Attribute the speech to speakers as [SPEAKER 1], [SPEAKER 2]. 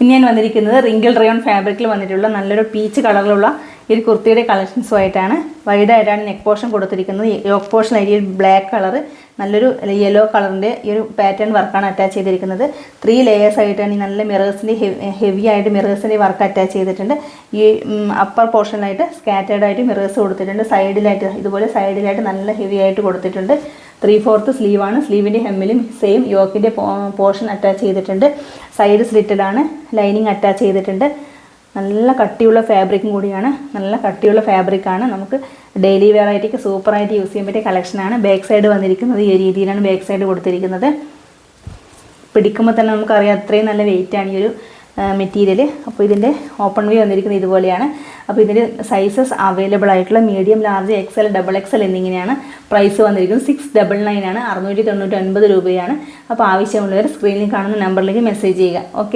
[SPEAKER 1] ഇനി ഞാൻ വന്നിരിക്കുന്നത് റിങ്കിൾ റയോൺ ഫാബ്രിക്കിൽ വന്നിട്ടുള്ള നല്ലൊരു പീച്ച് കളറിലുള്ള ഈ ഒരു കുർത്തിയുടെ കളക്ഷൻസുമായിട്ടാണ്. വൈഡായിട്ടാണ് നെക്ക് പോർഷൻ കൊടുത്തിരിക്കുന്നത്. യോക്ക് പോർഷൻ ആയിട്ട് ബ്ലാക്ക് കളർ നല്ലൊരു യെല്ലോ കളറിൻ്റെ ഈ ഒരു പാറ്റേൺ വർക്കാണ് അറ്റാച്ച് ചെയ്തിരിക്കുന്നത്. 3 ലെയേഴ്സ് ആയിട്ടാണ് ഈ നല്ല മിറേഴ്സിൻ്റെ ഹെവി ആയിട്ട് മിറേഴ്സിൻ്റെ വർക്ക് അറ്റാച്ച് ചെയ്തിട്ടുണ്ട്. ഈ അപ്പർ പോർഷനിലായിട്ട് സ്കാറ്റേർഡ് ആയിട്ട് മിറേഴ്സ് കൊടുത്തിട്ടുണ്ട്. സൈഡിലായിട്ട് ഇതുപോലെ സൈഡിലായിട്ട് നല്ല ഹെവി ആയിട്ട് കൊടുത്തിട്ടുണ്ട്. 3/4 സ്ലീവാണ്. സ്ലീവിൻ്റെ ഹെമ്മിലും സെയിം യോക്കിൻ്റെ പോർഷൻ അറ്റാച്ച് ചെയ്തിട്ടുണ്ട്. സൈഡ് സ്ലിറ്റിലാണ് ലൈനിങ് അറ്റാച്ച് ചെയ്തിട്ടുണ്ട്. നല്ല കട്ടിയുള്ള ഫാബ്രിക്കും കൂടിയാണ്. നല്ല കട്ടിയുള്ള ഫാബ്രിക്കാണ്. നമുക്ക് ഡെയിലി വെയർ ആയിട്ടൊക്കെ സൂപ്പറായിട്ട് യൂസ് ചെയ്യാൻ പറ്റിയ കളക്ഷനാണ്. ബാക്ക് സൈഡ് വന്നിരിക്കുന്നത് ഈ രീതിയിലാണ് ബാക്ക് സൈഡ് കൊടുത്തിരിക്കുന്നത്. പിടിക്കുമ്പോൾ തന്നെ നമുക്കറിയാം അത്രയും നല്ല വെയിറ്റാണ് ഈ ഒരു മെറ്റീരിയൽ. അപ്പോൾ ഇതിൻ്റെ ഓപ്പൺ വ്യൂ വന്നിരിക്കുന്നത് ഇതുപോലെയാണ്. അപ്പോൾ ഇതിൻ്റെ സൈസസ് അവൈലബിൾ ആയിട്ടുള്ള മീഡിയം, ലാർജ്, XL, XXL എന്നിങ്ങനെയാണ്. പ്രൈസ് വന്നിരിക്കുന്നത് 699 ആണ്. 699 രൂപയാണ്. അപ്പോൾ ആവശ്യമുള്ളവർ സ്ക്രീനിൽ കാണുന്ന നമ്പറിലേക്ക് മെസ്സേജ് ചെയ്യുക. ഓക്കെ.